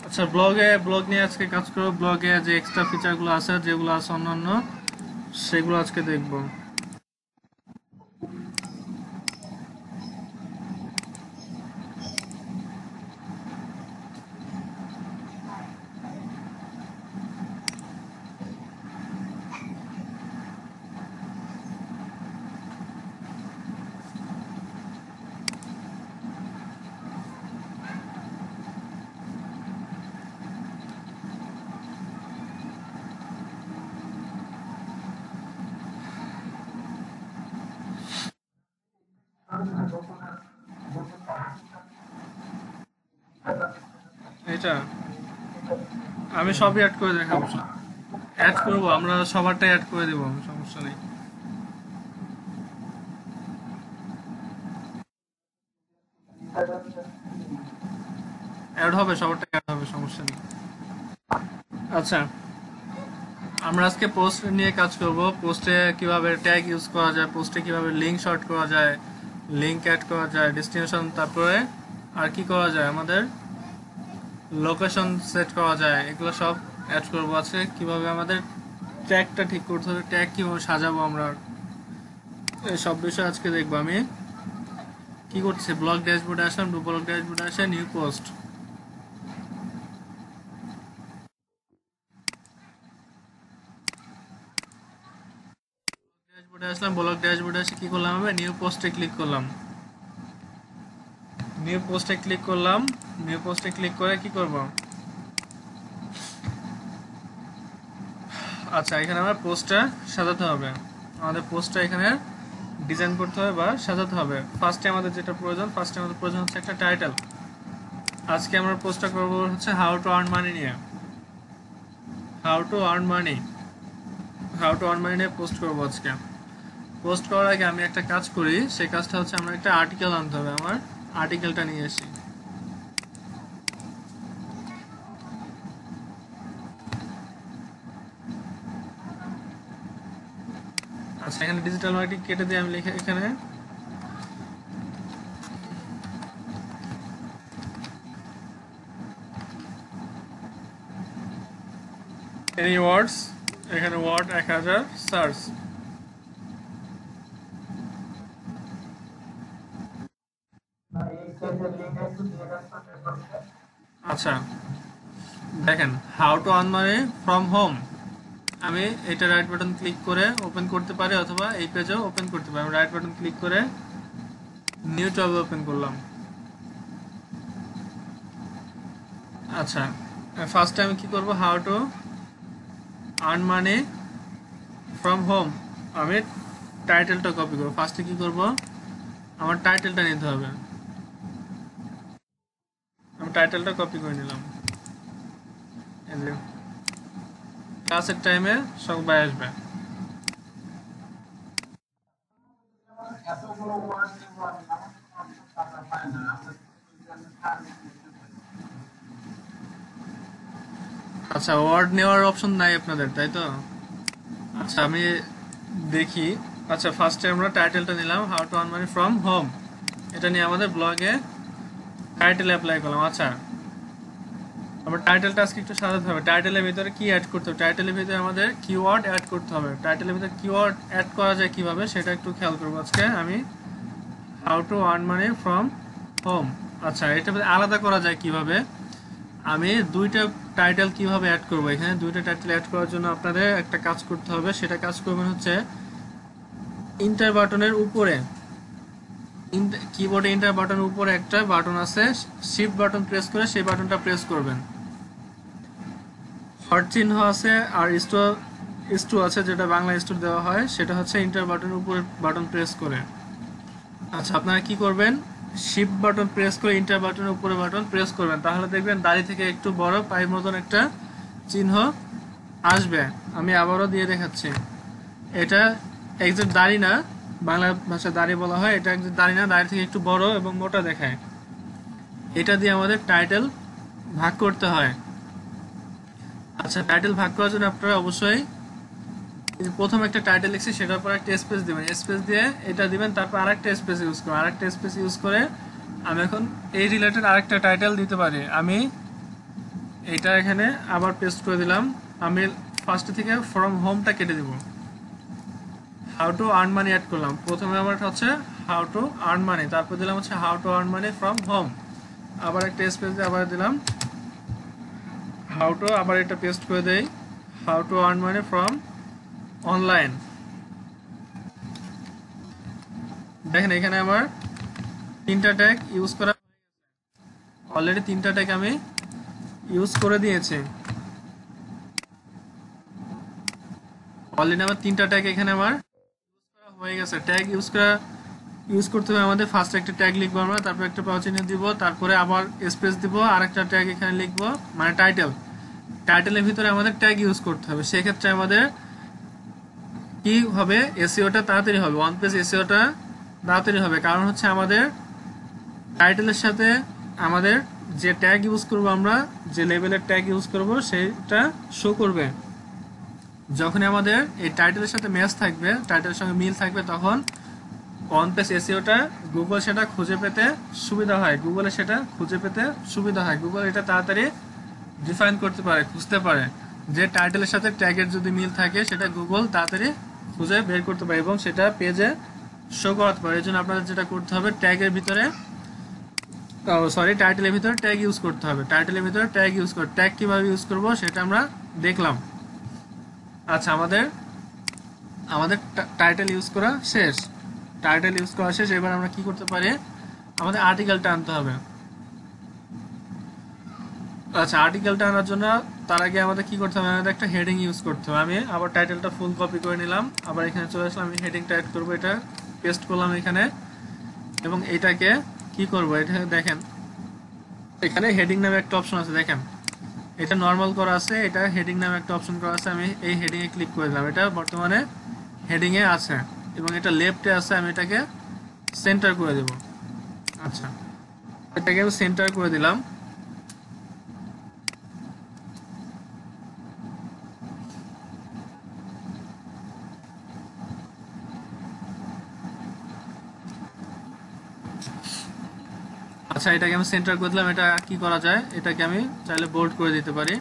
আচ্ছা, ব্লগ নিয়ে আজকে কাজ করব। ব্লগে যে এক্সট্রা ফিচারগুলো আছে, যেগুলো আছে অন্যান্য, সেগুলো আজকে দেখব। এটা আমি সবই অ্যাড করে দেখাবো। অ্যাড করব, আমরা সবারটাই অ্যাড করে দেবো, সমস্যা নেই। অ্যাড হবে, সবারটাই অ্যাড হবে, সমস্যা নেই। আচ্ছা, আমরা আজকে পোস্ট নিয়ে কাজ করব। পোস্টে কিভাবে ট্যাগ ইউজ করা যায়, পোস্টে কিভাবে লিঙ্ক শর্ট করা যায়, লিঙ্ক অ্যাড করা যায়, ডেস্টিনেশন, তারপরে আর কি করা যায়, আমাদের লোকেশন সেট করা যায়, এগুলো সব অ্যাড করবো আজকে। কিভাবে আমাদের ট্যাগটা ঠিক করতে হবে, ট্যাগ কিভাবে সাজাবো আমরা, এই সব বিষয় আজকে দেখবো। আমি কি করছি, ব্লগ ড্যাশবোর্ডে আসলাম, ব্লগ ড্যাশবোর্ডে আসে নিউ পোস্ট ড্যাশবোর্ডে আসলাম। ব্লগ ড্যাশবোর্ডে এসে কি করলাম, আমি নিউ পোস্টে ক্লিক করলাম। নিউ পোস্টে ক্লিক করলাম। নিউ পোস্টে ক্লিক করে কি করব, আচ্ছা এখানে আমার পোস্টটা সাজাতে হবে। আমাদের পোস্টটা এখানে ডিজাইন করতে হবে বা সাজাতে হবে। ফার্স্টে আমাদের যেটা প্রয়োজন, হচ্ছে একটা টাইটেল। আজকে আমরা পোস্টটা করবো হচ্ছে হাউ টু আর্ন মানি নিয়ে। হাউ টু আর্ন মানি নিয়ে পোস্ট করবো আজকে। পোস্ট করার আগে আমি একটা কাজ করি, সেই কাজটা হচ্ছে আমরা একটা আর্টিকেল আনতে হবে। আমার আর্টিকেলটা নিয়ে আসি। আচ্ছা, এখানে ডিজিটাল মার্কেটিং কেটে দিয়ে আমি লিখে এখানে এনি ওয়ার্ডস, এখানে ওয়ার্ড 1000 সার্চ। আচ্ছা দেখেন, how to earn money from home, আমি এটা রাইট বাটন ক্লিক করে ওপেন করতে পারি, অথবা এই পেজেও ওপেন করতে পারি। আমি রাইট বাটন ক্লিক করে নিউ ট্যাবে ওপেন করলাম। আচ্ছা, ফার্স্টে আমি কি করব, how to earn money from home, আমি টাইটেলটা কপি করব। ফার্স্টে কি করব, আমার টাইটেলটা নিতে হবে। আমি টাইটেলটা কপি করে নিলাম। এই যে ক্লাসের টাইমে সবাই আসবে। আচ্ছা, ওয়ার্ড নেওয়ার অপশন নাই আপনাদের, তাই তো? আচ্ছা আমি দেখি। আচ্ছা, ফার্স্টে আমরা টাইটেলটা নিলাম, how to earn money from home. এটা নিয়ে আমাদের ব্লগে টাইটেল অ্যাপ্লাই করলাম। আচ্ছা, আমার টাইটেলটা আজকে একটু সাজাতে হবে। টাইটেলের ভিতরে কি অ্যাড করতে হবে, টাইটেলের ভিতরে আমাদের কিওয়ার্ড অ্যাড করতে হবে। টাইটেলের ভিতরে কিওয়ার্ড অ্যাড করা যায় কিভাবে, সেটা একটু খেয়াল করবো আজকে আমি। How to earn money from home, আচ্ছা এটা আলাদা করা যায় কিভাবে, আমি দুইটা টাইটেল কিভাবে অ্যাড করব। এখানে দুইটা টাইটেল অ্যাড করার জন্য আপনাদের একটা কাজ করতে হবে। সেটা কাজ করবেন হচ্ছে, ইন্টার বাটনের উপরে, কিবোর্ডে ইন্টার বাটনের উপরে একটা বাটন আছে, শিফট বাটন প্রেস করে সেই বাটনটা প্রেস করবেন। হট চিহ্ন আছে আর স্টু আছে, যেটা বাংলা স্টু দেওয়া হয়, সেটা হচ্ছে ইন্টার বাটনের উপরে বাটন প্রেস করে। আচ্ছা, আপনারা কি করবেন, শিফট বাটন প্রেস করে ইন্টার বাটনের উপরে বাটন প্রেস করবেন, তাহলে দেখবেন দাড়ি থেকে একটু বড় পায়ের মতন একটা চিহ্ন আসবে। আমি আবারও দিয়ে দেখাচ্ছি। এটা একজন দাড়ি না, বাংলা ভাষায় দাড়ি বলা হয়, এটা একজন দাড়ি না, দাড়ি থেকে একটু বড় এবং মোটা দেখায়। এটা দিয়ে আমাদের টাইটেল ভাগ করতে হয়। আচ্ছা, টাইটেল ভাগ করার জন্য আপনারা অবশ্যই প্রথম একটা টাইটেল লিখছি, সেটার পর একটা স্পেস দিবেন, স্পেস দিয়ে এটা দিবেন, তারপর আরেকটা স্পেস ইউজ করবেন, আরেকটা স্পেস ইউজ করে আমি এখন এই রিলেটেড আরেকটা টাইটেল দিতে পারি। আমি এটা এখানে আবার পেস্ট করে দিলাম। আমি ফার্স্ট থেকে ফ্রম হোমটা কেটে দিব, how to earn money add করলাম। প্রথমে আমার হচ্ছে হাউ টু আর্ন মানি, তারপর দিলাম হচ্ছে how to earn money from home. আবার একটা স্পেস দিয়ে আবার দিলাম হাউ টু, আবার এটা পেস্ট করে দেই how to earn money from online. দেখেন এখানে আমার তিনটা ট্যাগ ইউজ করা অলরেডি, তিনটা ট্যাগ আমি ইউজ করে দিয়েছি অলরেডি। আমার তিনটা ট্যাগ এখানে আমার হয়ে গেছে। ট্যাগ ইউজ করতে হবে আমাদের। ফার্স্ট একটা ট্যাগ লিখবো আমরা, তারপর একটা চিহ্ন দিব, তারপরে আবার স্পেস দিব, আর একটা ট্যাগ এখানে লিখবো, মানে টাইটেলের ভিতরে আমাদের ট্যাগ ইউজ করতে হবে। সেক্ষেত্রে আমাদের কি হবে, এসইওটা তাড়াতাড়ি হবে, ওয়ান পেজ এসইওটা তাড়াতাড়ি হবে। কারণ হচ্ছে আমাদের টাইটেলের সাথে আমাদের যে ট্যাগ ইউজ করব, আমরা যে লেভেলের ট্যাগ ইউজ করব সেটা শো করবে। যখনই আমাদের এই টাইটেলের সাথে ম্যাচ থাকবে, টাইটেলের সঙ্গে মিল থাকবে, তখন অন পেজ এসইওটা গুগল সেটা খুঁজে পেতে সুবিধা হয়, গুগলে সেটা খুঁজে পেতে সুবিধা হয়। গুগল এটা তাড়াতাড়ি ডিফাইন করতে পারে, খুঁজতে পারে যে টাইটেলের সাথে ট্যাগের যদি মিল থাকে সেটা গুগল তাড়াতাড়ি খুঁজে বের করতে পারে এবং সেটা পেজে শো করাতে পারে। এই জন্য আপনাদের যেটা করতে হবে, ট্যাগের ভিতরে টাইটেলের ভিতরে ট্যাগ ইউজ করতে হবে। টাইটেলের ভিতরে ট্যাগ ইউজ করতে, ট্যাগ কিভাবে ইউজ করব সেটা আমরা দেখলাম। আচ্ছা, আমাদের টাইটেল ইউজ করা শেষ। এবার আমরা কি করতে পারি, আমাদের আর্টিকেলটা আনতে হবে। আচ্ছা, আর্টিকেলটা আনার জন্য তার আগে আমাদের কি করতে হবে, আমাদের একটা হেডিং ইউজ করতে হবে। আমি আবার টাইটেলটা ফুল কপি করে নিলাম, আবার এখানে চলে আসলাম, আমি হেডিংটা অ্যাড করবো, এটা পেস্ট করলাম এখানে। এবং এটাকে কি করব, এটা দেখেন এখানে হেডিং নামে একটা অপশন আছে, দেখেন এটা নর্মাল করা আছে, এটা হেডিং নামে একটা অপশন করা আছে। আমি এই হেডিং এ ক্লিক করে দিলাম, এটা বর্তমানে হেডিং এ আছে এবং এটা লেফটে আছে। আমি এটাকে সেন্টার করে দেব। আচ্ছা, এটাকে আমি সেন্টার করে দিলাম। আচ্ছা, এটাকে আমি সেন্টার করে দিলাম। এটা কি করা যায়, এটাকে আমি চাইলে বোল্ড করে দিতে পারি।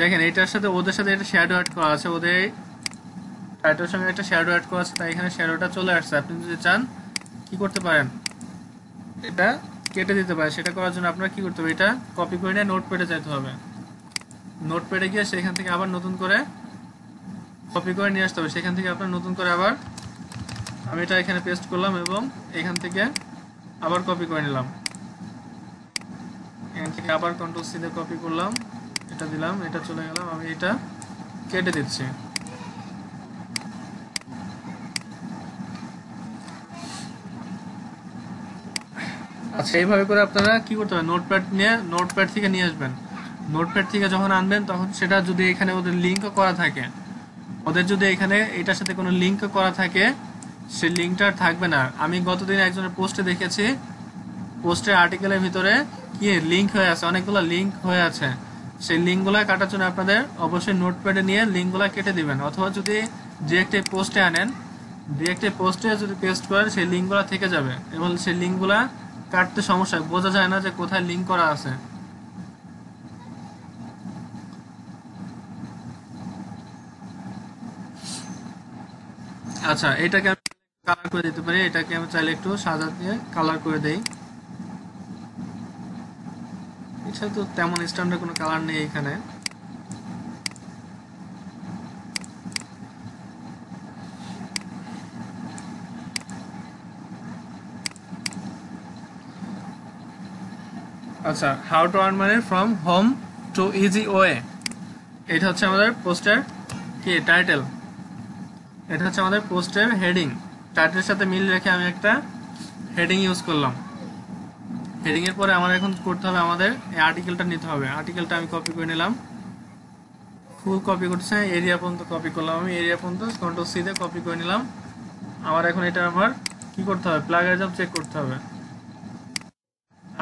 দেখেন এটার সাথে ওদের সাথে একটা শ্যাডো অ্যাড করা আছে, ওদের টাইটেলের সঙ্গে একটা শ্যাডো অ্যাড করা আছে, তাই এখানে শ্যাডোটা চলে আসছে। আপনি যদি চান কি করতে পারেন, এটা কেটে দিতে পারেন। সেটা করার জন্য আপনার কি করতে হবে, এটা কপি করে নিয়ে নোটপ্যাডে যেতে হবে। নোটপ্যাডে গিয়ে সেখান থেকে আবার নতুন করে কপি করে নিয়ে আসতে হবে। সেখান থেকে আপনার নতুন করে আবার আমি এটা এখানে পেস্ট করলাম এবং এখান থেকে আবার কপি করে নিলাম। এখান থেকে আবার কন্ট্রোল সি দিয়ে কপি করলাম, এটা দিলাম, এটা চলে গেলাম। আমি এটা কেটে দিচ্ছি। আচ্ছা, এইভাবে করে আপনারা কি করতে হবে, নোটপ্যাড থেকে নিয়ে আসবেন। নোটপ্যাড থেকে যখন আনবেন তখন সেটা যদি এখানে ওদের লিঙ্ক করা থাকে, ওদের যদি এখানে এটার সাথে কোনো লিঙ্ক করা থাকে, সেই লিঙ্কটা থাকবে না। আমি গতদিন একজনের পোস্টে দেখেছি, পোস্টের আর্টিকেলের ভিতরে কি লিঙ্ক হয়ে আছে, অনেকগুলো লিঙ্ক হয়ে আছে। সেই লিঙ্কগুলো কাটার জন্য আপনাদের অবশ্যই নোটপ্যাডে নিয়ে লিঙ্কগুলো কেটে দিবেন, অথবা যদি ডিরেক্ট পোস্টে আনেন, ডিরেক্ট পোস্টে যদি পেস্ট করেন সেই লিঙ্কগুলো থেকে যাবে এবং সেই লিঙ্কগুলো কাটতে সমস্যা, বোঝা যায় না যে কোথায় লিঙ্ক করা আছে। আচ্ছা, এটাকে আমি কালার করে দিতে পারি, এটাকে আমি চাইলে একটু সাদা দিয়ে কালার করে দেই। এটা তো তেমন স্ট্যান্ডার্ড কোনো কালার নেই এখানে। আচ্ছা, how to earn money from home to easy way, এটা হচ্ছে আমাদের পোস্টের কি টাইটেল, এটা হচ্ছে আমাদের পোস্টের হেডিং। টাইটেলের সাথে মিল রেখে আমি একটা হেডিং ইউজ করলাম। হেডিং এর পরে আমার এখন করতে হবে, আমাদের এই আর্টিকেলটা নিতে হবে। আর্টিকেলটা আমি কপি করে নিলাম, ফুল কপি করছে, এরিয়া পর্যন্ত কপি করলাম। আমি এরিয়া পর্যন্ত কন্ট্রোল সি দিয়ে কপি করে নিলাম। আমার এখন এটা আমার কি করতে হবে, প্লাগারিজম চেক করতে হবে,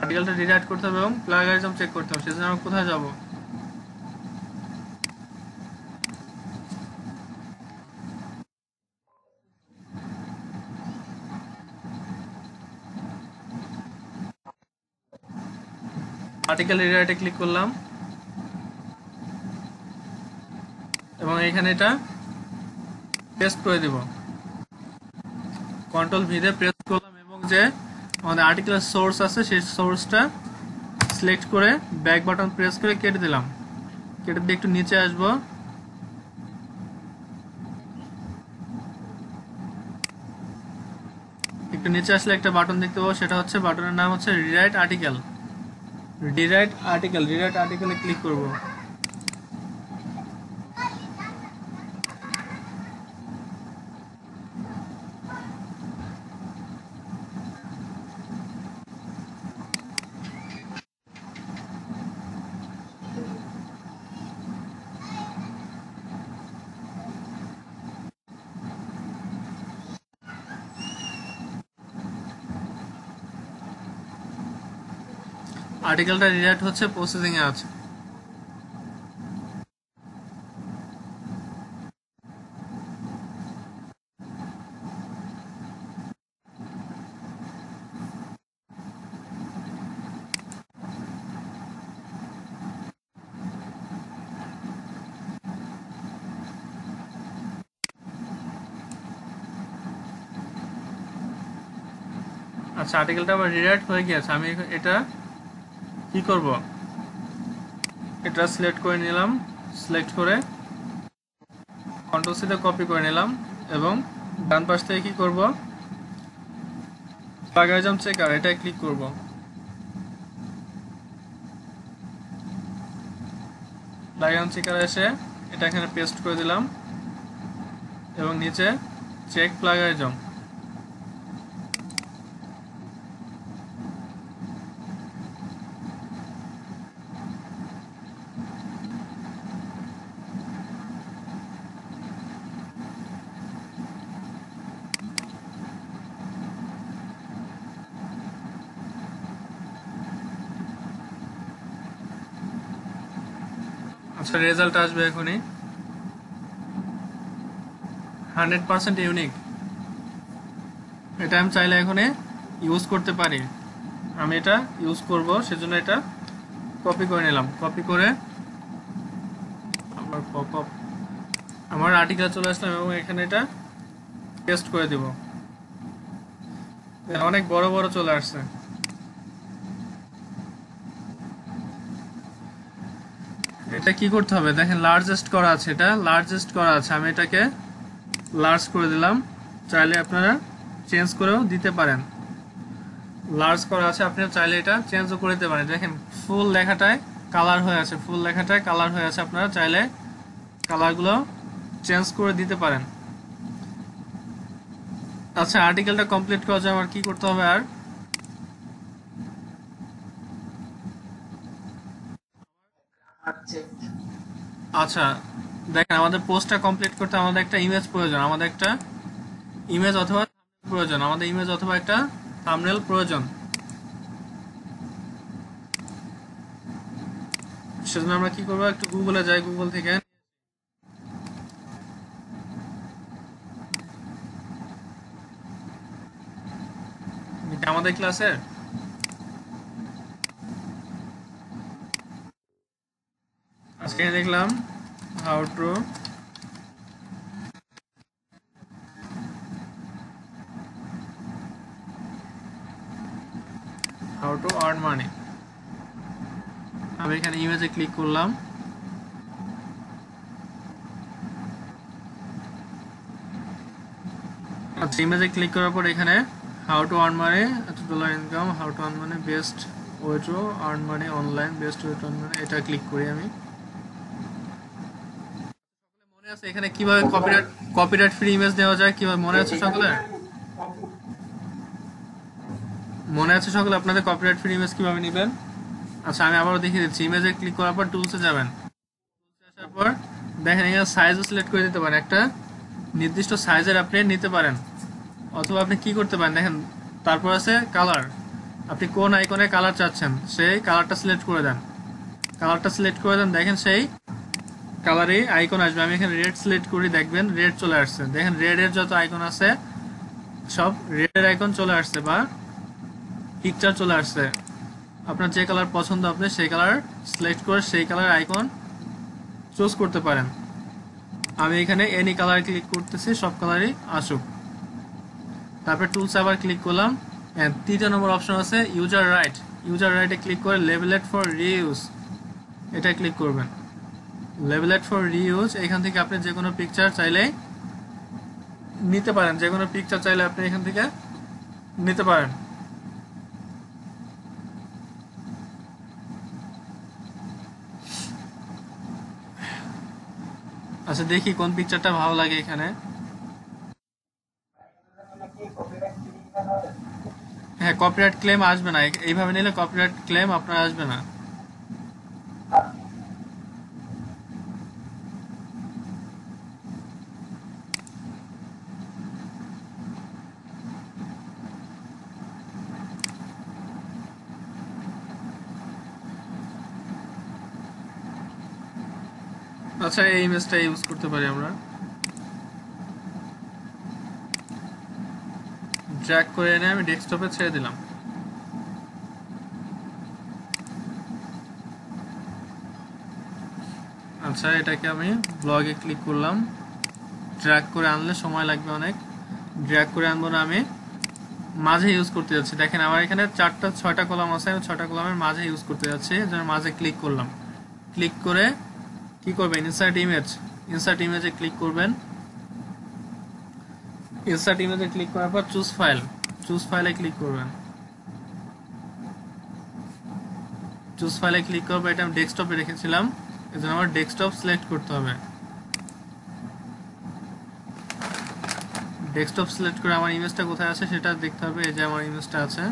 আর্টিকেলটা রিরাইট করতে হবে এবং প্লাগারিজম চেক করতে হবে। সেজন্য আমি কোথায় যাব, আর্টিকেল রিরাইটে ক্লিক করলাম। এখানে এটা পেস্ট করে দিব। কন্ট্রোল ভি দিয়ে প্রেস করলাম এবং যে আমাদের আর্টিকেল সোর্স আছে সেই সোর্সটা সিলেক্ট করে ব্যাক বাটন প্রেস করে কেটে দিলাম। কেটে দিয়ে একটু নিচে আসবো, একটু নিচে আসলে একটা বাটন দেখতে পাবো, সেটা হচ্ছে বাটনের নাম হচ্ছে রিরাইট আর্টিকেল। রিরাইট আর্টিকেলে ক্লিক করব। আর্টিকেলটা রিরাইট হচ্ছে, প্রসেসিং এ আছে। আচ্ছা, আর্টিকেলটা আবার রিরাইট হয়ে গিয়েছে। আমি এটা কি করব, এটা সিলেক্ট করে নিলাম, সিলেক্ট করে কন্ট্রোল সি তে কপি করে নিলাম এবং ডান পাশ থেকে কি করব, প্লাগারিজম চেকার এটাই ক্লিক করব। প্লাগারিজম চেকার এসে এটা এখানে পেস্ট করে দিলাম এবং নিচে চেক প্লাগারিজম। আচ্ছা, রেজাল্ট আসবে এখনই। 100% ইউনিক। এটা আমি চাইলে এখানে ইউজ করতে পারি। আমি এটা ইউজ করব, সেজন্য এটা কপি করে নিলাম। কপি করে আমার আর্টিকেল চলে আসলাম এবং এখানে এটা পেস্ট করে দিব। অনেক বড় বড় চলে আসছে। এটা কি করতে হবে দেখেন, লার্জেস্ট করা আছে, এটা লার্জেস্ট করা আছে। আমি এটাকে লার্জ করে দিলাম। চাইলে আপনারা চেঞ্জ করেও দিতে পারেন। লার্জ করা আছে, আপনি চাইলে এটা চেঞ্জও করে দিতে পারেন। দেখেন ফুল লেখাটায় কালার হয়ে আছে, ফুল লেখাটায় কালার হয়ে আছে। আপনারা চাইলে কালারগুলো চেঞ্জ করে দিতে পারেন। আচ্ছা, আর্টিকেলটা কমপ্লিট করার জন্য আমার কি করতে হবে আর, আচ্ছা দেখেন, আমাদের পোস্টটা কমপ্লিট করতে আমাদের একটা ইমেজ প্রয়োজন, আমাদের একটা ইমেজ অথবা প্রয়োজন, আমাদের ইমেজ অথবা একটা থাম্বনেল প্রয়োজন। সেজন্য আমরা কি করবো, একটু গুগলে যাই, গুগল থেকে আমাদের ক্লাসে আজকে দেখলাম হাউ টু আর্ন মানি। আমি এখানে ইমেজে ক্লিক করলাম। আচ্ছা, ইমেজে ক্লিক করার পর এখানে how to earn money, $1 income, how to earn money, best way to earn money online, best way to earn মানি, এটা ক্লিক করি আমি। মনে আছে এখানে কিভাবে কপিরাইট ফ্রি ইমেজ দেওয়া যায়, কিভাবে মনে আছে সকলে? মনে আছে সকলে আপনাদের কপিরাইট ফ্রি ইমেজ কিভাবে নেবেন? আচ্ছা, আমি আবারও দেখিয়ে দিচ্ছি। ইমেজে ক্লিক করার পর টুলসে যাবেন। টুলসে আসার পর দেখেন এখানে সাইজও সিলেক্ট করে দিতে পারেন, একটা নির্দিষ্ট সাইজের আপনি নিতে পারেন। অথবা আপনি কি করতে পারেন দেখেন, তারপর আছে কালার। আপনি কোন আইকনে কালার চাচ্ছেন সেই কালারটা সিলেক্ট করে দেন। কালারটা সিলেক্ট করে দেন, দেখেন সেই কালারে আইকন আসবে। আমি এখানে রেড সিলেক্ট করি, দেখবেন রেড চলে আসছে। দেখেন রেড এর যত আইকন আছে সব রেড আইকন চলে আসছে বা পিকচার চলে আসছে। আপনার যে কালার পছন্দ আপনি সেই কালার সিলেক্ট করে সেই কালার আইকন চুজ করতে পারেন। আমি এখানে এনি কালার ক্লিক করতেছি, সব কালারই আসুক। তারপর টুলস আবার ক্লিক করলাম, তৃতীয় নম্বর অপশন আছে ইউজার রাইট। ইউজার রাইটে ক্লিক করে লেবেলেট ফর রিইউজ এটা ক্লিক করবেন। লেবেলেট ফর রিইউজ, এখান থেকে আপনি যে কোনো পিকচার চাইলে নিতে পারেন, যে কোনো পিকচার চাইলে আপনি এখান থেকে নিতে পারেন। আচ্ছা দেখি কোন পিকচারটা ভালো লাগে এখানে। হ্যাঁ, কপিরাইট ক্লেম আসবে না, এইভাবে নিলে কপিরাইট ক্লেম আপনার আসবে না। আচ্ছা এই ইমেজটা ইউজ করতে পারি আমরা। ড্র্যাগ করে এনে আমি ডেস্কটপে ছেড়ে দিলাম। আচ্ছা এটাকে আমি ব্লগে ক্লিক করলাম, ড্র্যাগ করে আনলে সময় লাগবে অনেক। ড্র্যাগ করে আনবো না, আমি মাঝে ইউজ করতে যাচ্ছি। দেখেন আমার এখানে 4টা 6টা কলাম আছে, আমি 6টা কলামের মাঝে ইউজ করতে যাচ্ছি, যেন মাঝে ক্লিক করলাম। ক্লিক করে কি করবেন, ইনসার্ট ইমেজ, ইনসার্ট ইমেজে ক্লিক করবেন। ইনসার্ট ইমেজে ক্লিক করার পর চুজ ফাইল, চুজ ফাইলে ক্লিক করবেন। চুজ ফাইলে ক্লিক করবো, এটা আমি ডেস্কটপে রেখেছিলাম, এজন্য আমার ডেস্কটপ সিলেক্ট করতে হবে। ডেস্কটপ সিলেক্ট করে আমার ইমেজটা কোথায় আছে সেটা দেখতে হবে। এই যে আমার ইমেজটা আছে,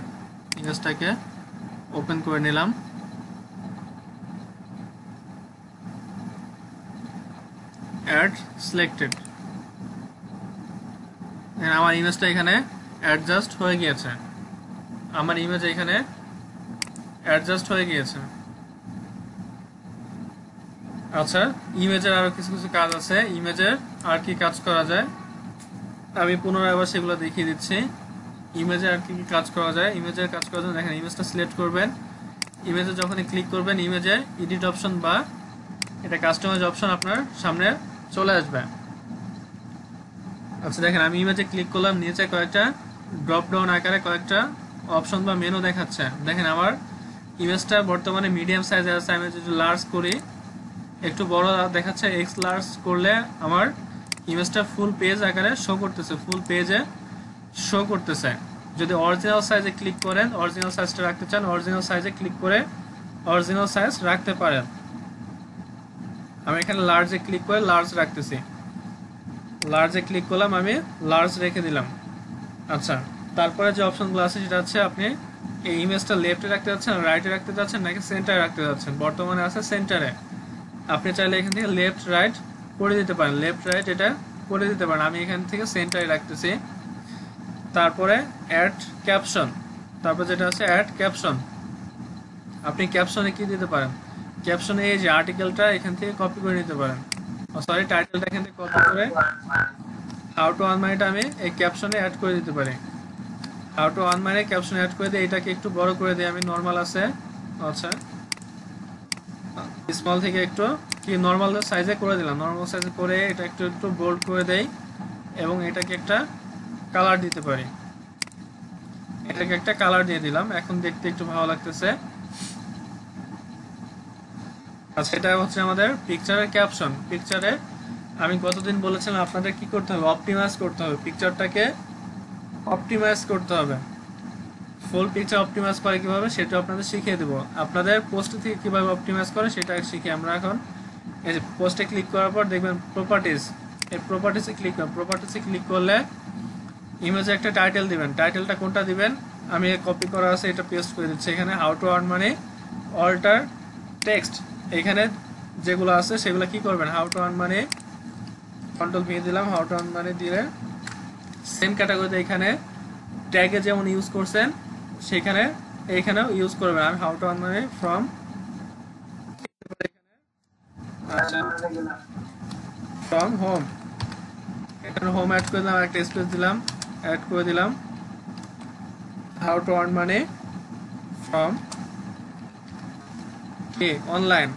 ইমেজটাকে ওপেন করে নিলাম। অ্যাড সিলেক্টেড, আমার ইমেজটা এখানে অ্যাডজাস্ট হয়ে গিয়েছে। আমার ইমেজ এখানে অ্যাডজাস্ট হয়ে গিয়েছে। আচ্ছা ইমেজের আরো কিছু কিছু কাজ আছে, ইমেজের আর কি কাজ করা যায় আমি পুনরায় আবার সেগুলো দেখিয়ে দিচ্ছি। ইমেজে আর কি কি কাজ করা যায়, ইমেজের কাজ করার জন্য দেখেন ইমেজটা সিলেক্ট করবেন। ইমেজে যখনই ক্লিক করবেন ইমেজে এডিট অপশন বা এটা কাস্টমাইজ অপশন আপনার সামনে চলে আসবে। আচ্ছা দেখেন আমি ইমেজে ক্লিক করলাম, নিচে কয়েকটা ড্রপ ডাউন আকারে কয়েকটা অপশন বা মেনু দেখাচ্ছে। দেখেন আমার ইমেজটা বর্তমানে মিডিয়াম সাইজে আছে, আমি যদি লার্জ করি একটু বড় দেখাচ্ছে, এক্স লার্জ করলে আমার ইমেজটা ফুল পেজ আকারে শো করতেছে, ফুল পেজে শো করতেছে। যদি অরিজিনাল সাইজে ক্লিক করেন, অরিজিনাল সাইজটা রাখতে চান, অরিজিনাল সাইজে ক্লিক করে অরিজিনাল সাইজ রাখতে পারেন। আমি এখানে লার্জে ক্লিক করে লার্জ রাখতেছি, লার্জে ক্লিক করলাম, আমি লার্জ রেখে দিলাম। আচ্ছা তারপরে যে অপশনগুলো আছে সেটা হচ্ছে আপনি এই ইমেজটা লেফটে রাখতে যাচ্ছেন, রাইটে রাখতে যাচ্ছেন, নাকি সেন্টারে রাখতে যাচ্ছেন। বর্তমানে আছে সেন্টারে, আপনি চাইলে এখান থেকে লেফট রাইট করে দিতে পারেন, লেফট রাইট এটা করে দিতে পারেন। আমি এখান থেকে সেন্টারে রাখতেছি। তারপরে অ্যাড ক্যাপশন, তারপর যেটা আছে অ্যাড ক্যাপশন, আপনি ক্যাপশনে কি দিতে পারেন, ক্যাপশনে এই যে আর্টিকেলটা এখান থেকে কপি করে নিতে পারেন, সরি টাইটেলটা এখান থেকে কপি করে হাউ টু আর্ন মানিটা আমি এই ক্যাপশনে অ্যাড করে দিতে পারি। হাউ টু আর্ন মানি ক্যাপশনে অ্যাড করে দিই, এটাকে একটু বড় করে দিই আমি, নর্মাল আছে, আচ্ছা স্মল থেকে একটু কি নর্মাল সাইজে করে দিলাম, নর্মাল সাইজে করে এটা একটু একটু বোল্ড করে দেই এবং এটাকে একটা কালার দিতে পারি, এটাকে একটা কালার দিয়ে দিলাম, এখন দেখতে একটু ভালো লাগতেছে। আচ্ছা এটা হচ্ছে আমাদের পিকচারের ক্যাপশন। পিকচারে আমি গতদিন বলেছিলাম আপনাদের কি করতে হবে, অপটিমাইজ করতে হবে, পিকচারটাকে অপটিমাইজ করতে হবে। ফুল পিকচার অপটিমাইজ করে কিভাবে সেটা আপনাদের শিখিয়ে দেবো। আপনাদের পোস্ট থেকে কিভাবে অপটিমাইজ করে সেটা শিখি আমরা এখন। এই যে পোস্টে ক্লিক করার পর দেখবেন প্রপার্টিজ, এই প্রপার্টিসে ক্লিক করুন। প্রপার্টিসে ক্লিক করলে ইমেজে একটা টাইটেল দিবেন, টাইটেলটা কোনটা দিবেন আমি কপি করা আছে এটা পেস্ট করে দিচ্ছি এখানে। How to earn money alter text, এখানে যেগুলো আছে সেগুলো কি করবেন, how to earn money control V দিলাম, হাউ টু আর্ন মানি দিলে সেম ক্যাটাগরিতে এখানে ট্যাগে যেমন ইউজ করছেন সেখানে এইখানেও ইউজ করবেন। আমি how to earn money from from home, এখানে হোম অ্যাড করে দিলাম, একটা স্পেস দিলাম, অ্যাড করে দিলাম how to earn money from online.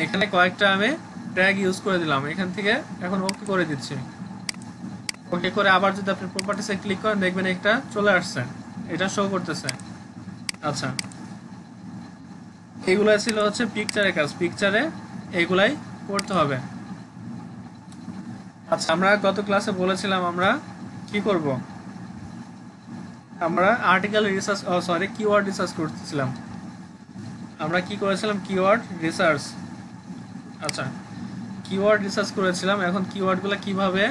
এখানে কয়েকটা আমি ট্যাগ ইউজ করে দিলাম এখান থেকে, এখন ওকে করে দিচ্ছি। ওকে করে আবার যদি আপনি প্রপার্টিসে ক্লিক করেন দেখবেন এটা চলে আসছে, এটা শো করতেছে। আচ্ছা, এগুলো ছিল হচ্ছে পিকচারের কাজ, পিকচারে এগুলাই করতে হবে। আচ্ছা, আমরা গত ক্লাসে বলেছিলাম আমরা কি করব, আমরা আর্টিকেল রিসার্চ কিওয়ার্ড রিসার্চ করতেছিলাম। আমরা কি করেছিলাম, কিওয়ার্ড রিসার্চ। আচ্ছা, কিওয়ার্ড রিসার্চ করেছিলাম। এখন কিওয়ার্ডগুলো কিভাবে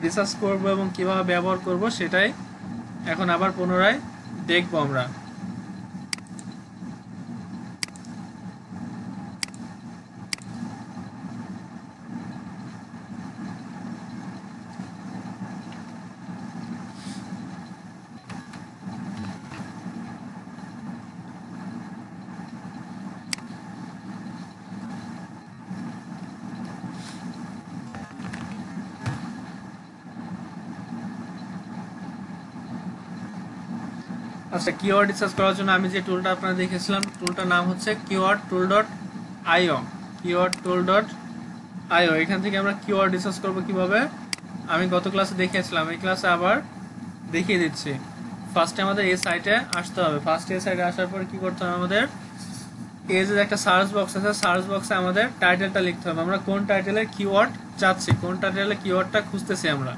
রিসার্চ করব এবং কিভাবে ব্যবহার করব সেটাই এখন আবার পুনরায় দেখব আমরা। আচ্ছা, কিওয়ার্ড রিসার্চ করার জন্য আমি যে টুলটা আপনারা দেখেছিলাম, টুলটার নাম হচ্ছে কিওয়ার্ড টুল ডট আইও। কিওয়ার্ড টুল ডট আইও, এখান থেকে আমরা কিওয়ার্ড রিসার্চ করব কিভাবে আমি গত ক্লাসে দেখিয়েছিলাম, এই ক্লাসে আবার দেখিয়ে দিচ্ছি। ফার্স্টে আমাদের এই সাইটে আসতে হবে। ফার্স্টে এই সাইটে আসার পর কি করতে হবে, আমাদের এই যে একটা সার্চ বক্স আছে, সার্চ বক্সে আমাদের টাইটেলটা লিখতে হবে। আমরা কোন টাইটেলের কিওয়ার্ড চাচ্ছি, কোন টাইটেলের কিওয়ার্ডটা খুঁজতেছি আমরা,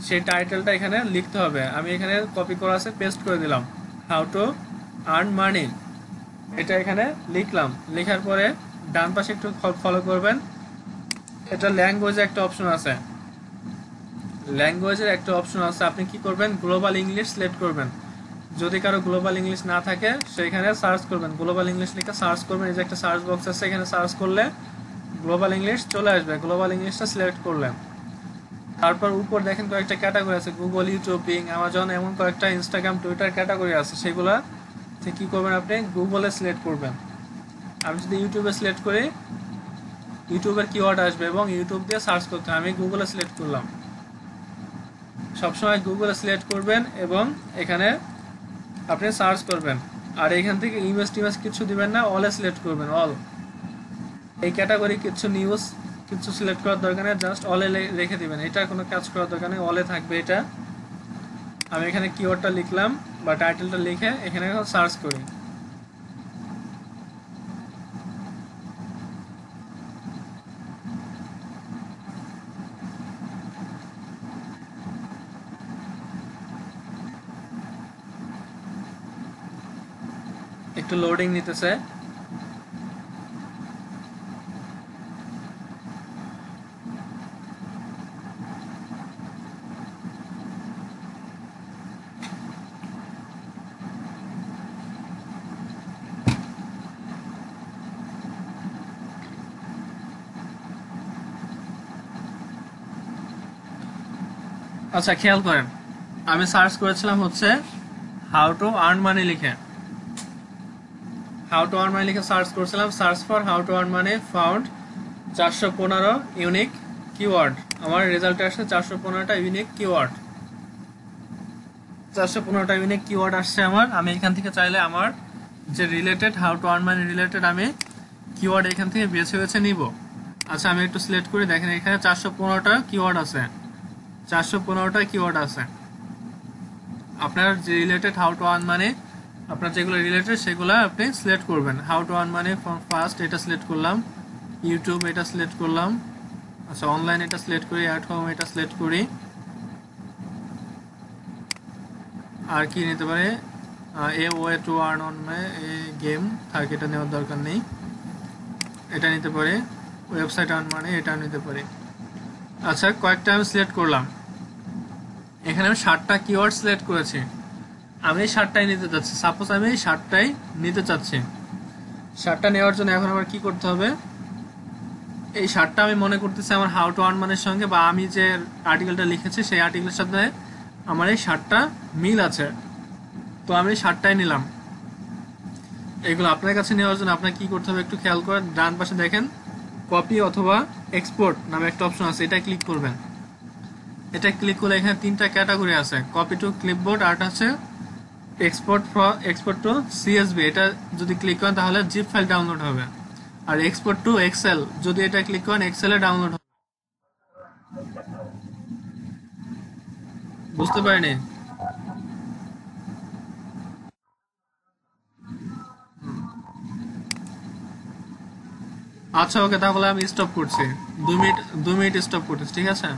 সেই টাইটেলটা এখানে লিখতে হবে। আমি এখানে কপি করা আছে, পেস্ট করে দিলাম, হাউ টু আর্ন মানি, এটা এখানে লিখলাম। লেখার পরে ডান পাশে একটু ফলো করবেন, এটা ল্যাঙ্গুয়েজের একটা অপশন আছে, ল্যাঙ্গুয়েজের একটা অপশন আছে। আপনি কি করবেন, গ্লোবাল ইংলিশ সিলেক্ট করবেন। যদি কারো গ্লোবাল ইংলিশ না থাকে সেখানে সার্চ করবেন, গ্লোবাল ইংলিশ লিখে সার্চ করবেন। এই যে একটা সার্চ বক্স আছে, এখানে সার্চ করলে গ্লোবাল ইংলিশ চলে আসবে। গ্লোবাল ইংলিশটা সিলেক্ট করলেন, তারপর উপর দেখেন কয়েকটা ক্যাটাগরি আছে, গুগল, ইউটিউব, বিং, অ্যামাজন, এমন কয়েকটা ইনস্টাগ্রাম, টুইটার ক্যাটাগরি আছে। সেগুলা কি করবেন, আপনি গুগলে সিলেক্ট করবেন। আমি যদি ইউটিউবে সিলেক্ট করি, ইউটিউবের কিওয়ার্ড আসবে এবং ইউটিউব দিয়ে সার্চ করতে হবে। আমি গুগলে সিলেক্ট করলাম। সবসময় গুগলে সিলেক্ট করবেন এবং এখানে আপনি সার্চ করবেন। আর এখান থেকে ইমেজ টিমেজ কিছু দিবেন না, অলে সিলেক্ট করবেন, অল। এই ক্যাটাগরি কিছু নিউজ কিছু সিলেক্ট করার দরকার নেই, জাস্ট অলে রেখে দিবেন। এটা কোনো কাজ করার দরকার নেই, অলে থাকবে এটা। আমি এখানে কিওয়ার্ডটা লিখলাম বা টাইটেলটা লিখে এখানে সার্চ করি। একটু লোডিং নিতেছে। আচ্ছা, খেয়াল করেন, আমি সার্চ করেছিলাম হচ্ছে হাউ টু আর্ন মানি লিখে, হাউ টু আর্ন মানি লিখে সার্চ করেছিলাম। Search for how to earn money, found 415 unique keyword. আমার রেজাল্টে আসছে 415টা ইউনিক কিওয়ার্ড, 415টা ইউনিক কিওয়ার্ড আসছে আমার। আমি এখান থেকে চাইলে আমার যে related, how to earn money related আমি কিওয়ার্ড এখান থেকে বেছে বেছে নিব। আচ্ছা, আমি একটু সিলেক্ট করি, দেখেন এখানে 415টা কিওয়ার্ড আছে, 415টা কিওয়ার্ড আছে। আপনার যে রিলেটেড হাউ টু আর্ন মানি, আপনার যেগুলো রিলেটেড সেগুলো আপনি সিলেক্ট করবেন। How to earn money from first, এটা সিলেক্ট করলাম। ইউটিউব, এটা সিলেক্ট করলাম। আচ্ছা, অনলাইন এটা সিলেক্ট করি। অ্যাট হোম এটা সিলেক্ট করি। আর কি নিতে পারে, a way to earn on my game থাকে, এটা নেওয়ার দরকার নেই। এটা নিতে পারে। ওয়েবসাইট আর্ন মানি, এটা নিতে পারে। আচ্ছা, কয়েকটা আমি সিলেক্ট করলাম। এখানে আমি 60টা কিওয়ার্ড সিলেক্ট করেছি। আমি এই 60টাই নিতে চাচ্ছি। সাপোজ আমি এই 60টাই নিতে চাচ্ছি। 60টা নেওয়ার জন্য এখন আমার কি করতে হবে, এই 60টা আমি মনে করতেছি আমার হাউ টু আর্ন মানির সঙ্গে, বা আমি যে আর্টিকেলটা লিখেছি সেই আর্টিকেলের সাথে আমার এই 60টা মিল আছে। তো আমি 60টাই নিলাম। এগুলো আপনার কাছে নেওয়ার জন্য আপনার কি করতে হবে একটু খেয়াল করেন। ডান পাশে দেখেন কপি অথবা এক্সপোর্ট নামে একটা অপশন আছে, এটা ক্লিক করবেন। এটা ক্লিক করলে এখানে 3টা ক্যাটাগরি আছে, কপি টু ক্লিপবোর্ড, আর আছে এক্সপোর্ট টু সিএসভি। এটা যদি ক্লিক করেন তাহলে জিপ ফাইল ডাউনলোড হবে। আর এক্সপোর্ট টু এক্সেল যদি এটা ক্লিক করেন এক্সেলে ডাউনলোড হবে। বুঝতে পারিনি? আচ্ছা ওকে, তাহলে আমি স্টপ করছি। 2 মিনিট, 2 মিনিট স্টপ করতেছি, ঠিক আছে?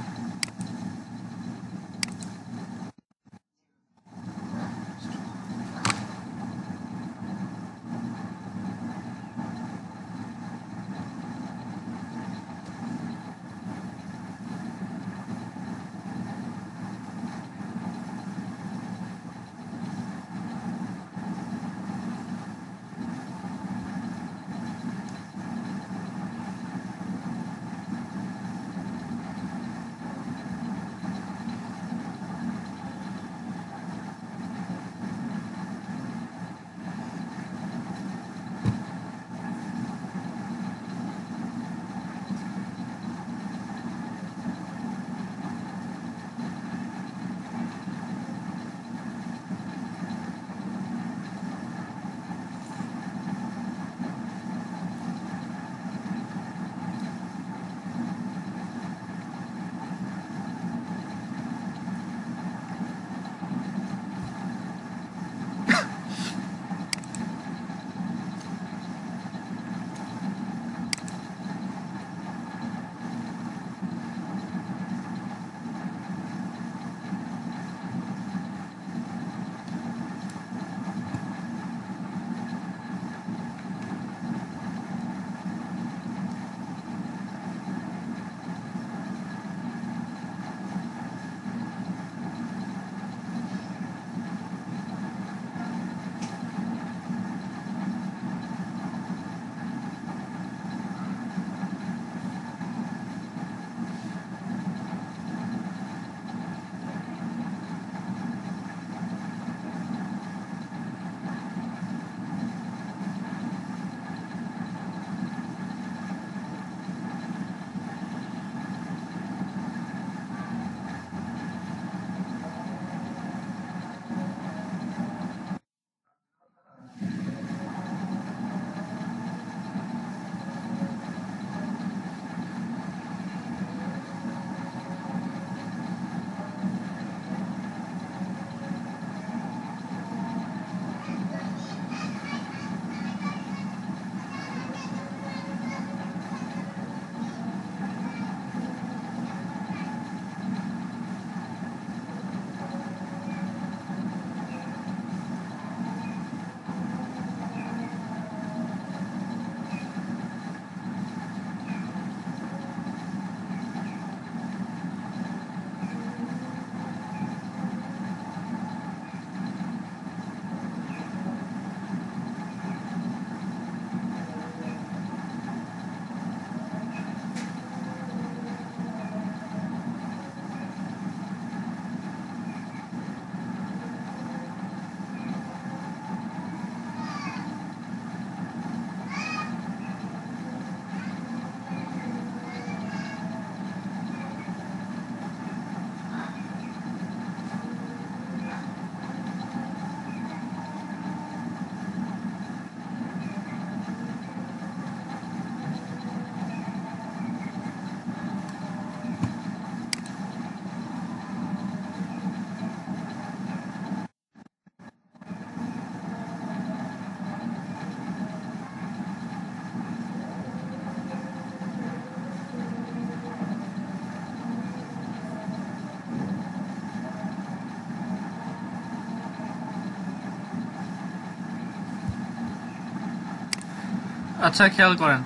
আচ্ছা খেয়াল করেন।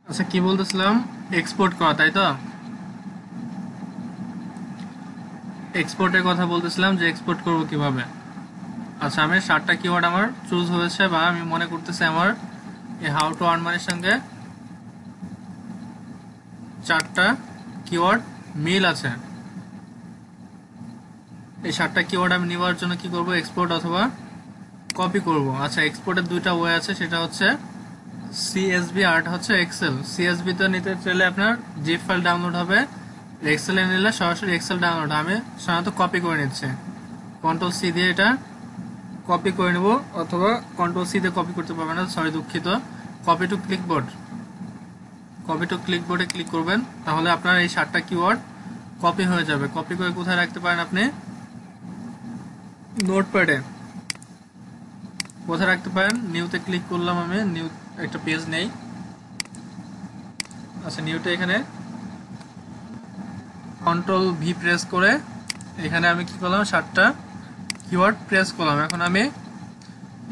আচ্ছা কি বলতেছিলাম, এক্সপোর্ট করা তাই তো? এক্সপোর্টের কথা বলতেছিলাম যে এক্সপোর্ট করব কিভাবে। আচ্ছা আমি 7টা কিওয়ার্ড আমার চুজ হয়েছে, বা আমি মনে করতেছি আমার এই হাউ টু আর্ন মানির সঙ্গে 4টা কিওয়ার্ড মিল আছে। এই 7টা কিওয়ার্ড আমি নেওয়ার জন্য কি করব, এক্সপোর্ট অথবা কপি করব। আচ্ছা এক্সপোর্টের 2টা ওয়ে আছে, সেটা হচ্ছে সিএসভি আর হচ্ছে এক্সেল। সিএসভি তে নিতে চাইলে আপনার জিপ ফাইল ডাউনলোড হবে, এক্সেলে নিলে সরাসরি এক্সেল ডাউনলোড। আমি সাধারণত কপি করে নিচ্ছি, কন্ট্রোল সি দিয়ে এটা কপি করে নেব, অথবা কন্ট্রোল সি দিয়ে কপি করতে পারবেন না, সরি দুঃখিত। Copy to clipboard, copy to ক্লিকবোর্ডে ক্লিক করবেন, তাহলে আপনার এই 7টা কিওয়ার্ড কপি হয়ে যাবে। কপি করে কোথায় রাখতে পারেন আপনি? নোটপ্যাডে। কোথায় রাখতে পারেন? নিউতে ক্লিক করলাম, আমি নিউ একটা পেজ নেই। আচ্ছা, নিউতে এখানে কন্ট্রোল ভি প্রেস করে এখানে আমি কি করলাম, 7টা কিওয়ার্ড প্রেস করলাম। এখন আমি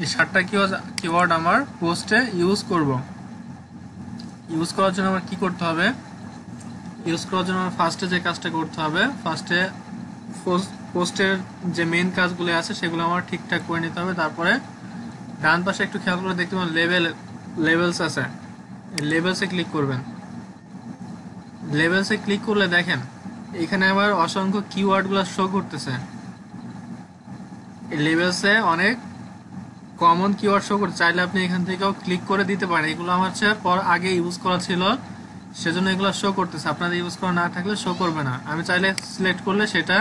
এই 7টা কিওয়ার্ড আমার পোস্টে ইউজ করব। ইউজ করার জন্য আমার কি করতে হবে? ইউজ করার জন্য আমার ফার্স্টে যে কাজটা করতে হবে, ফার্স্টে পোস্টের যে মেইন কাজগুলো আছে সেগুলো আমার ঠিকঠাক করে নিতে হবে। তারপরে ডান পাশে একটু খেয়াল করে দেখতে পাবেন লেভেলস আছে, লেভেলসে ক্লিক করবেন। লেভেলসে ক্লিক করলে দেখেন এখানে আমার অসংখ্য কিওয়ার্ডগুলো শো করতেছে। এই লেভেলসে অনেক কমন কিওয়ার্ড শো করতে, চাইলে আপনি এখান থেকেও ক্লিক করে দিতে পারেন। এগুলো আমার আগে ইউজ করা ছিল, সেজন্য এগুলো শো করতেছে। আপনাদের ইউজ করা না থাকলে শো করবে না। আমি চাইলে সিলেক্ট করলে সেটা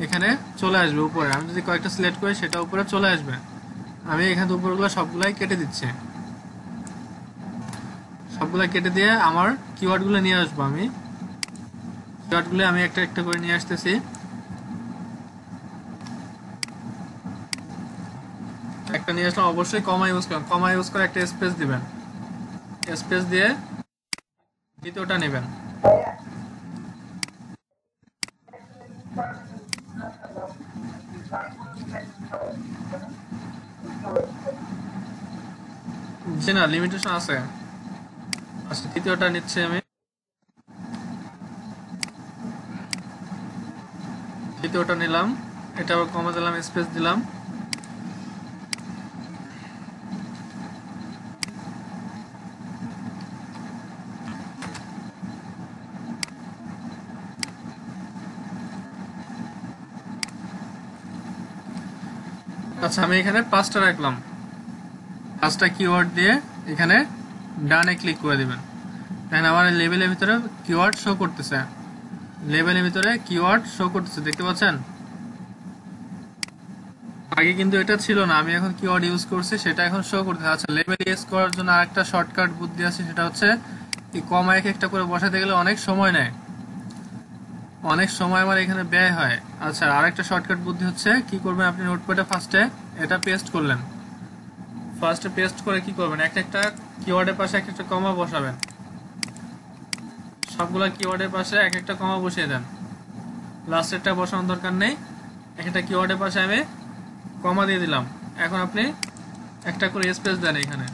এখানে চলে আসবে উপরে। আমি যদি কয়েকটা সিলেক্ট করি সেটা উপরে চলে আসবে। আমি এখান থেকে উপরগুলো সবগুলাই কেটে দিচ্ছি। সবগুলা কেটে দিয়ে আমার কিওয়ার্ডগুলো নিয়ে আসবো। আমি কিওয়ার্ডগুলো আমি একটা একটা করে নিয়ে আসতেছি। একটা নিয়ে আসলাম, অবশ্যই কমা ইউজ করেন। কমা ইউজ করে একটা স্পেস দিবেন, স্পেস দিয়ে দ্বিতীয়টা নেবেন। জি না, লিমিটেশন আছে। আচ্ছা, তৃতীয়টা নিচ্ছি আমি। তৃতীয়টা নিলাম, এটা আবার কমা দিলাম, স্পেস দিলাম। আচ্ছা, আমি এখানে 5টা রাখলাম। 5টা কিওয়ার্ড দিয়ে এখানে ডানে ক্লিক করে দিবেন। দেখেন আমার লেভেলের ভিতরে কিওয়ার্ড শো করতেছে। লেভেলের ভিতরে কিওয়ার্ড শো করতেছে, দেখতে পাচ্ছেন? আগে কিন্তু এটা ছিল না, আমি এখন কিওয়ার্ড ইউজ করছি, সেটা এখন শো করতেছে। আচ্ছা, লেভেল ইউজ করার জন্য আরেকটা শর্টকাট বুদ্ধি আছে, সেটা হচ্ছে এই কমা এক একটা করে বসাতে গেলে অনেক সময় নেয়, অনেক সময় আমার এখানে ব্যয় হয়। আচ্ছা, আরেকটা শর্টকাট বুদ্ধি হচ্ছে, কি করবেন আপনি, নোটপ্যাডে ফার্স্টে এটা পেস্ট করলেন। ফার্স্টে পেস্ট করে কি করবেন, একটা একটা কিওয়ার্ডের পাশে এক একটা কমা বসাবেন। সবগুলা কিওয়ার্ডের পাশে এক একটা কমা বসিয়ে দেন। লাস্টেরটা বসানোর দরকার নেই। একটা কিওয়ার্ডের পাশে আমি কমা দিয়ে দিলাম। এখন আপনি একটা করে স্পেস দেন, এখানে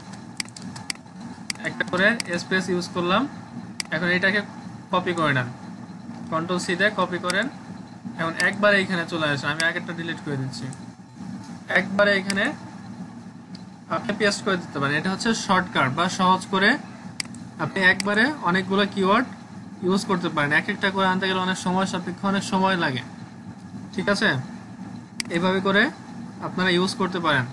একটা করে স্পেস ইউজ করলাম। এখন এটাকে কপি করে নেন, কন্ট্রোল সি দিয়ে কপি করেন। এখন একবারে এখানে চলে আসে, আমি আগেরটা ডিলিট করে দিচ্ছি। একবারে এখানে আপনি পেস্ট করে দিতে পারেন। এটা হচ্ছে শর্টকাট বা সহজ করে আপনি একবারে অনেকগুলো কিওয়ার্ড ইউজ করতে পারেন। এক একটা করে আনতে গেলে অনেক সময় সাপেক্ষ, অনেক সময় লাগে। ঠিক আছে, এইভাবে করে আপনারা ইউজ করতে পারেন।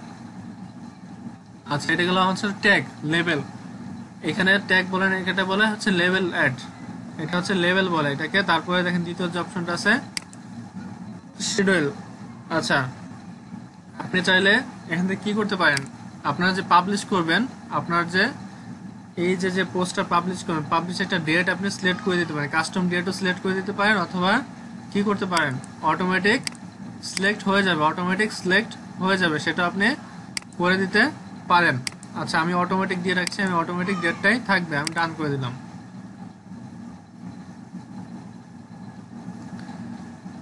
আচ্ছা, এটা গেল হচ্ছে ট্যাগ, লেভেল। এখানে ট্যাগ বলেন, এটা বলে হচ্ছে লেভেল অ্যাড, এটা হচ্ছে লেভেল বলে এটাকে। তারপরে দেখেন দ্বিতীয় যে অপশনটা আছে শিডিউল। আচ্ছা, আপনি চাইলে এখান থেকে কি করতে পারেন, আপনারা যে পাবলিশ করবেন, আপনার যে এই যে পোস্টটা পাবলিশ করবেন, পাবলিশ একটা ডেট আপনি সিলেক্ট করে দিতে পারেন। কাস্টম ডেটও সিলেক্ট করে দিতে পারেন, অথবা কি করতে পারেন, অটোমেটিক সিলেক্ট হয়ে যাবে, অটোমেটিক সিলেক্ট হয়ে যাবে, সেটা আপনি করে দিতে পারেন। আচ্ছা, আমি অটোমেটিক দিয়ে রাখছি, আমি অটোমেটিক ডেটটাই থাকবে, আমি ডান করে দিলাম।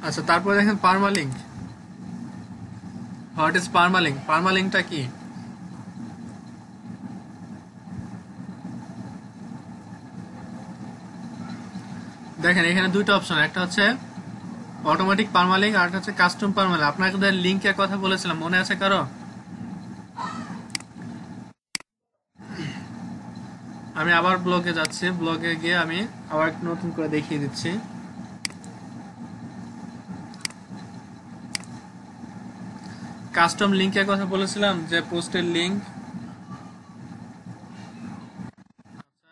আচ্ছা, তারপরে দেখেন পার্মালিঙ্ক। What is পার্মালিঙ্ক? পার্মালিঙ্কটা কি? দেখেন এখানে দুইটা অপশন, একটা হচ্ছে অটোমেটিক পার্মালিঙ্ক আর একটা হচ্ছে কাস্টম পার্মালিঙ্ক। আপনাদের লিঙ্কের কথা বলেছিলাম, মনে আছে কারো? আমি আবার ব্লগে যাচ্ছি, ব্লগে গিয়ে আমি আবার নতুন করে দেখিয়ে দিচ্ছি। কাস্টম লিঙ্কের কথা বলেছিলাম, যে পোস্টের লিঙ্ক।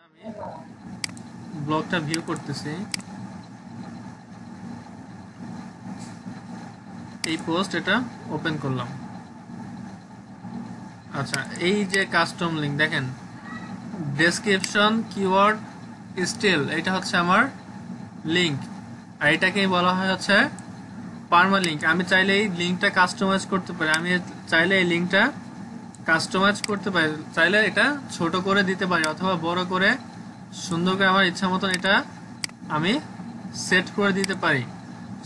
আমি ব্লগটা ভিউ করতেছি, এই পোস্ট এটা ওপেন করলাম। আচ্ছা, এই যে কাস্টম লিঙ্ক দেখেন, ডেসক্রিপশন কিওয়ার্ড স্টিল, এটা হচ্ছে আমার লিঙ্ক, আর এটাকেই বলা হয় হচ্ছে পার্মালিঙ্ক। আমি চাইলে এই লিঙ্কটা কাস্টমাইজ করতে পারি, আমি চাইলে এই লিঙ্কটা কাস্টমাইজ করতে পারি, চাইলে এটা ছোট করে দিতে পারি অথবা বড় করে সুন্দর করে আমার ইচ্ছা মতন এটা আমি সেট করে দিতে পারি।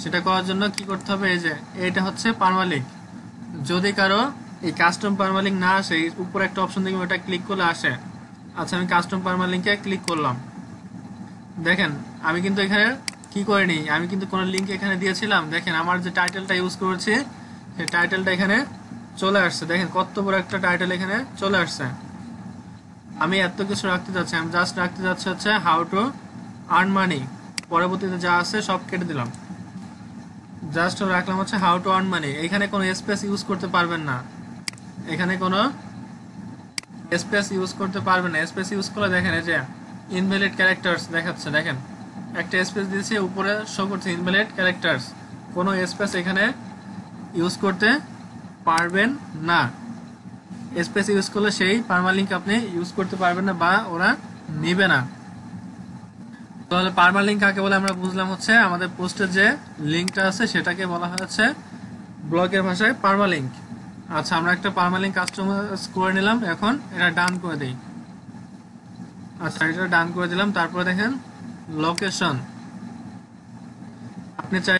সেটা করার জন্য কি করতে হবে, এই যে এটা হচ্ছে পার্মালিঙ্ক। যদি কারো এই কাস্টম পার্মালিঙ্ক না আসে, উপরে একটা অপশন দেখবেন, ওটা ক্লিক করলে আসে। আচ্ছা, আমি কাস্টম পার্মালিঙ্কে ক্লিক করলাম, দেখেন আমি কিন্তু এখানে কি করিনি, আমি কিন্তু কোনো লিঙ্ক এখানে দিয়েছিলাম, দেখেন আমার যে টাইটেলটা ইউজ করেছি সেই টাইটেলটা এখানে চলে আসছে, দেখেন কত বড় একটা টাইটেল এখানে চলে আসছে। আমি এত কিছু রাখতে যাচ্ছি, আমি জাস্ট রাখতে যাচ্ছি হচ্ছে হাউ টু আর্ন মানি, পরবর্তীতে যা আছে সব কেটে দিলাম, জাস্ট রাখলাম হচ্ছে হাউ টু আর্ন মানি। এখানে কোনো স্পেস ইউজ করতে পারবেন না, এখানে কোনো স্পেস ইউজ করতে পারবেন না। স্পেস ইউজ করলে দেখেন এই যে ইনভ্যালিড ক্যারেক্টার্স দেখাচ্ছে, দেখেন একটা স্পেস দিয়েছে, উপরে শো করছে ইনভ্যালিড ক্যারেক্টার্স, কোনো স্পেস এখানে ইউজ করতে পারবেন না। স্পেস ইউজ করলে সেই পার্মালিঙ্ক আপনি ইউজ করতে পারবেন না বা ওরা নিবে না। তাহলে পার্মালিঙ্ক কাকে বলে আমরা বুঝলাম, হচ্ছে আমাদের পোস্টের যে লিঙ্কটা আছে সেটাকে বলা হচ্ছে ব্লগের ভাষায় পার্মালিঙ্ক। আচ্ছা, আমরা একটা পার্মালিঙ্ক কাস্টমাইজ করে নিলাম, এখন এটা ডান করে দেই। আচ্ছা, এটা ডান করে দিলাম। তারপরে দেখেন লোকেশন, আপনি চাই,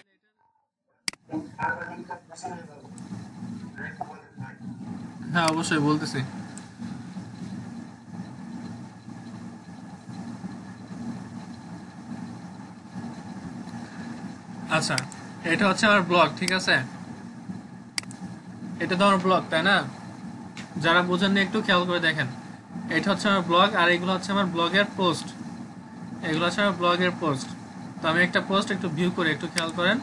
হ্যাঁ অবশ্যই বলতেছি। আচ্ছা, এটা হচ্ছে আমার ব্লগ, ঠিক আছে, এটা তো আমার ব্লগ, তাই না? যারা বোঝেননি একটু খেয়াল করে দেখেন, এটা হচ্ছে আমার ব্লগ, আর এগুলো হচ্ছে আমার ব্লগের পোস্ট, এগুলো হচ্ছে আমার ব্লগের পোস্ট। তো আমি একটা পোস্ট একটু ভিউ করে একটু খেয়াল করেন।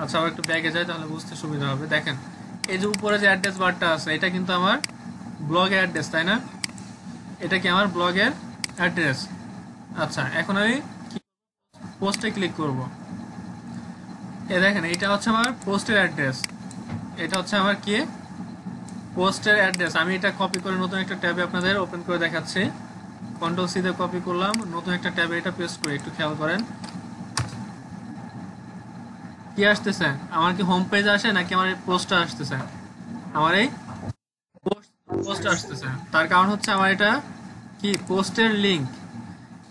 আচ্ছা, আবার একটু ব্যাগে যাই, তাহলে বুঝতে সুবিধা হবে। দেখেন এই যে উপরে যে অ্যাড্রেস বারটা আছে, এটা কিন্তু আমার ব্লগের অ্যাড্রেস, তাই না? এটা কি আমার ব্লগের অ্যাড্রেস। আচ্ছা, এখন আমি পোস্টে ক্লিক করব। এ দেখেন, এটা হচ্ছে আমার পোস্টের অ্যাড্রেস, এটা হচ্ছে আমার কি পোস্টের অ্যাড্রেস। আমি এটা কপি করে নতুন একটা ট্যাবে আপনাদের ওপেন করে দেখাচ্ছি। কন্ট্রোল সি দিয়ে কপি করলাম, নতুন একটা ট্যাবে এটা পেস্ট করি, একটু খেয়াল করেন কি আসতেছে। আমার কি হোম পেজ আসে নাকি আমার এই পোস্টটা আসতেছে? আমার এই পোস্ট আসতেছে। তার কারণ হচ্ছে আমার এটা কি পোস্টের লিংক।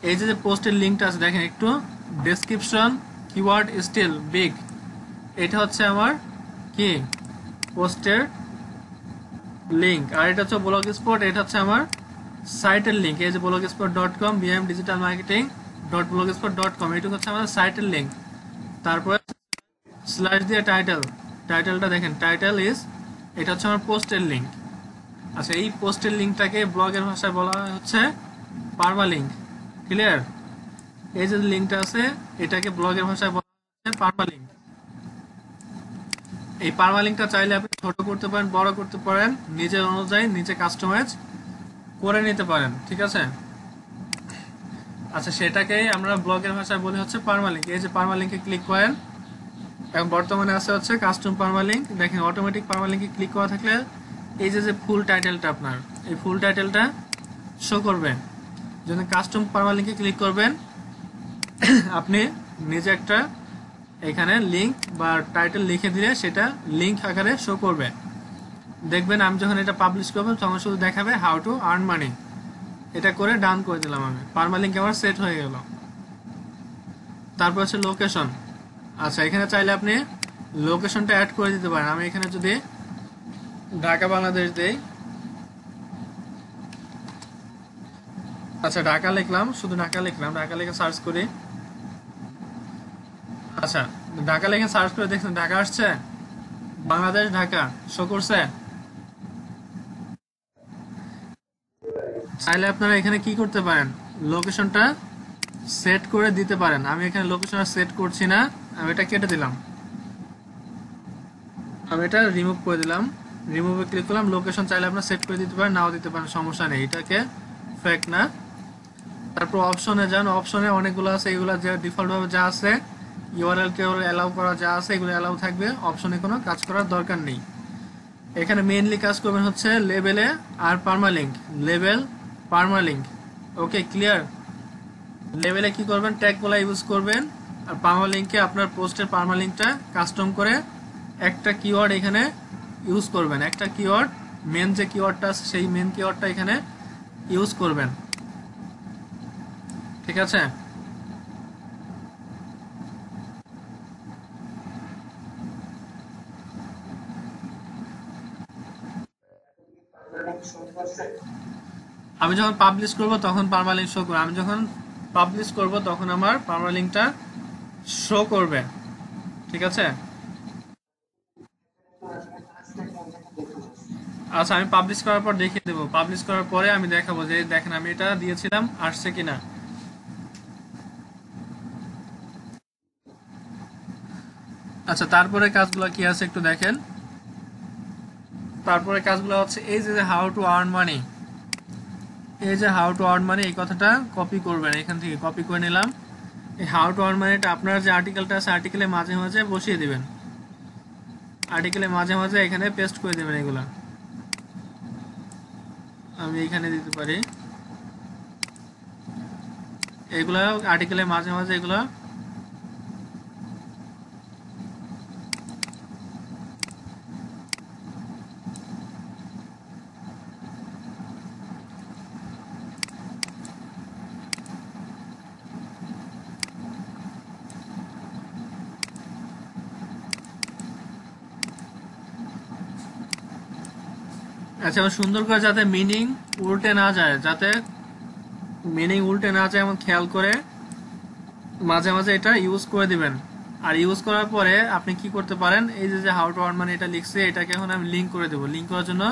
এই যে পোস্টের লিংকটা আছে, দেখেন একটু, ডেসক্রিপশন কিওয়ার্ড স্টিল বিগ, এটা হচ্ছে আমার কি পোস্টের লিংক। আর এটা হচ্ছে ব্লগ স্পট, এটা হচ্ছে আমার সাইটের লিংক। এই যে blogspot.com bmdigitalmarketing.blogspot.com, এটা হচ্ছে আমাদের সাইটের লিংক। তারপরে স্ল্যাশ দিয়ে টাইটেল, টাইটেলটা দেখেন, টাইটেল ইজ, এটা হচ্ছে আমার পোস্টের লিংক। আচ্ছা, এই পোস্টের লিংকটাকে ব্লগের ভাষায় বলা হচ্ছে পারমালিংক। ক্লিয়ার? এই যে লিংকটা আছে এটাকে ব্লগের ভাষায় বলা হচ্ছে পারমালিংক। এই পারমালিংকটা চাইলে আপনি ছোট করতে পারেন, বড় করতে পারেন, নিজের অনুযায়ী নিজে কাস্টমাইজ করে নিতে পারেন, ঠিক আছে? আচ্ছা, সেটাকেই আমরা ব্লগের ভাষায় বলি হচ্ছে পারমালিংক। এই যে পারমালিংকে ক্লিক করেন, এখন বর্তমানে আছে হচ্ছে কাস্টম পারমালিংক। দেখেন অটোমেটিক পারমালিংকে ক্লিক করা থাকলে এই যে ফুল টাইটেলটা, আপনার এই ফুল টাইটেলটা শো করবে। যখন কাস্টম পারমালিংকে ক্লিক করবেন, আপনি নিজে একটা এখানে লিংক বা টাইটেল লিখে দিলে সেটা লিংক আকারে শো করবে। দেখবেন আমি যখন এটা পাবলিশ করবো তখন শুধু দেখাবে হাউ টু আর্ন মানি। এটা করে ডান করে দিলাম, আমি পারমালিংক আমার সেট হয়ে গেল। তারপর হচ্ছে লোকেশন। আচ্ছা, এখানে চাইলে আপনি লোকেশনটা অ্যাড করে দিতে পারেন। আমি এখানে যদি ঢাকা বাংলাদেশ দেই, আচ্ছা ঢাকা লিখলাম, শুধু ঢাকা লিখলাম, ঢাকা লিখে সার্চ করি। আচ্ছা, ঢাকা লিখে সার্চ করে দেখছেন ঢাকা আসছে, বাংলাদেশ ঢাকা শো করছে। চাইলে আপনারা এখানে কি করতে পারেন, লোকেশনটা সেট করে দিতে পারেন। আমি এখানে লোকেশনটা সেট করছি না, আমি এটা কেটে দিলাম, আমি এটা রিমুভ করে দিলাম। রিমুভে ক্লিক করলাম। লোকেশন চাইলে আপনারা সেট করে দিতে পারেন, নাও দিতে পারেন, সমস্যা নেই, এটাকে ফেক না। তারপর অপশনে যান, অপশনে অনেকগুলো আছে, এগুলো যে ডিফল্ট ভাবে যা আছে ইউআরএল কে অ্যালাউ করা যা আছে এগুলো অ্যালাউ থাকবে, অপশনে কোনো কাজ করার দরকার নেই। এখানে মেইনলি কাজ করবেন হচ্ছে লেবেলে আর পার্মালিঙ্ক, লেবেল পার্মালিঙ্ক। ওকে, ক্লিয়ার? লেবেলে কি করবেন, ট্যাগগুলো ইউজ করবেন, আর পার্মালিঙ্কে আপনার পোস্টের পার্মালিঙ্কটা কাস্টম করে একটা কিওয়ার্ড এখানে ইউজ করবেন, একটা কিওয়ার্ড, মেন যে কিওয়ার্ডটা আছে সেই মেন কিওয়ার্ডটা এখানে ইউজ করবেন। ঠিক আছে? আমি যখন পাবলিশ করব তখন পার্মালিঙ্ক শো করবে, আমি যখন পাবলিশ করব তখন আমার পার্মালিঙ্কটা শো করবে। ঠিক আছে? আচ্ছা, আমি পাবলিশ করার পর দেখিয়ে দেবো, পাবলিশ করার পরে আমি দেখাবো যে দেখেন আমি এটা দিয়েছিলাম আসছে কিনা। আচ্ছা, তারপরে কাজগুলো কি আছে একটু দেখেন। তারপরে কাজগুলো হচ্ছে এই যে হাউ টু আর্ন মানি, এই যে হাউ টু আর্ন মানি এই কথাটা কপি করবেন, এখান থেকে কপি করে নিলাম। এই হাউ টু আর্ন মানিটা আপনার যে আর্টিকেলটা আছে আর্টিকেলে মাঝে মাঝে বসিয়ে দিবেন, আর্টিকেলে মাঝে মাঝে এখানে পেস্ট করে দেবেন। এগুলা আমি এখানে দিতে পারি, এগুলা আর্টিকেলে মাঝে মাঝে এগুলা। আচ্ছা, সুন্দর করে যাতে মিনিং উল্টে না যায়, যাতে মিনিং উল্টে না যায় এমন খেয়াল করে মাঝে মাঝে এটা ইউজ করে দিবেন। আর ইউজ করার পরে আপনি কি করতে পারেন, এই যে হাউ টু আর্ন মানি এটা লিখছে, এটাকে এখন আমি লিঙ্ক করে দেবো। লিঙ্ক করার জন্য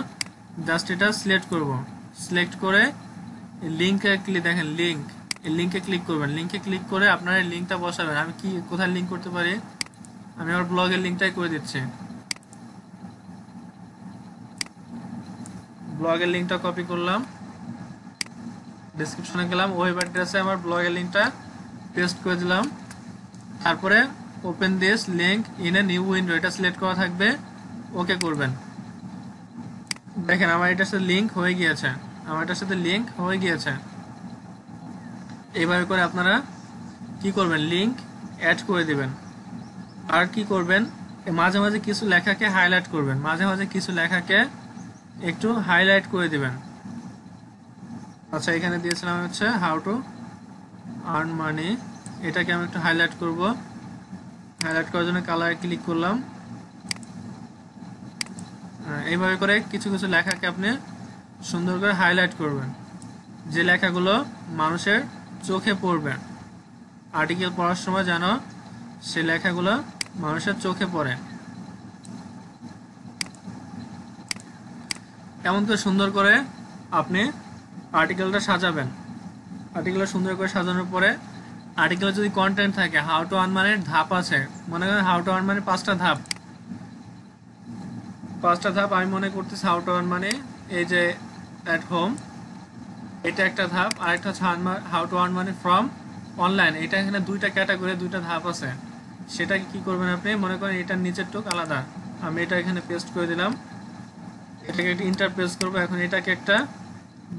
জাস্ট এটা সিলেক্ট করব, সিলেক্ট করে লিঙ্কে ক্লিক, দেখেন লিঙ্ক, এই লিঙ্কে ক্লিক করবেন। লিঙ্কে ক্লিক করে আপনার এই লিঙ্কটা বসাবেন। আমি কি কোথায় লিঙ্ক করতে পারি, আমি আমার ব্লগের লিঙ্কটাই করে দিচ্ছি। ব্লগের লিঙ্কটা কপি করলাম, ডেসক্রিপশনে গেলাম, ওয়েব অ্যাড্রেসে আমার ব্লগের লিঙ্কটা পেস্ট করে দিলাম। তারপরে open this link in a new window, এটা সিলেক্ট করা থাকবে, ওকে করবেন। দেখেন আমার এটার সাথে লিঙ্ক হয়ে গিয়েছে, আমার এটার সাথে লিঙ্ক হয়ে গিয়েছে। এইভাবে করে আপনারা কি করবেন, লিঙ্ক অ্যাড করে দিবেন। আর কি করবেন, মাঝে মাঝে কিছু লেখাকে হাইলাইট করবেন, মাঝে মাঝে কিছু লেখাকে একটু হাইলাইট করে দিবেন। আচ্ছা, এখানে দিয়েছিলাম হচ্ছে হাউ টু আর্ন মানি, এটাকে আমি একটু হাইলাইট করব। হাইলাইট করার জন্য কালারে ক্লিক করলাম। এইভাবে করে কিছু কিছু লেখাকে আপনি সুন্দর করে হাইলাইট করবেন, যে লেখাগুলো মানুষের চোখে পড়বে। আর্টিকেল পড়ার সময় যেন সে লেখাগুলো মানুষের চোখে পড়ে। এমন করে সুন্দর করে আপনি আর্টিকেলটা সাজাবেন। আর্টিকেলটা সুন্দর করে সাজানোর পরে আর্টিকেলে যদি কন্টেন্ট থাকে, হাউ টু আর্ন মানির ধাপ আছে, মনে করেন হাউ টু আর্ন মানির 5টা ধাপ, 5টা ধাপ আমি মনে করতেছি হাউ টু আর্ন মানি। এই যে অ্যাট হোম, এটা একটা ধাপ, আর একটা হচ্ছে how to earn money from online, এটা এখানে 2টা ক্যাটাগরি, 2টা ধাপ আছে। সেটাকে কি করবেন আপনি, মনে করেন এটার নিচের টুক আলাদা, আমি এটা এখানে পেস্ট করে দিলাম। এটাকে একটা ইন্টার প্রেস করবো, এখন এটাকে একটা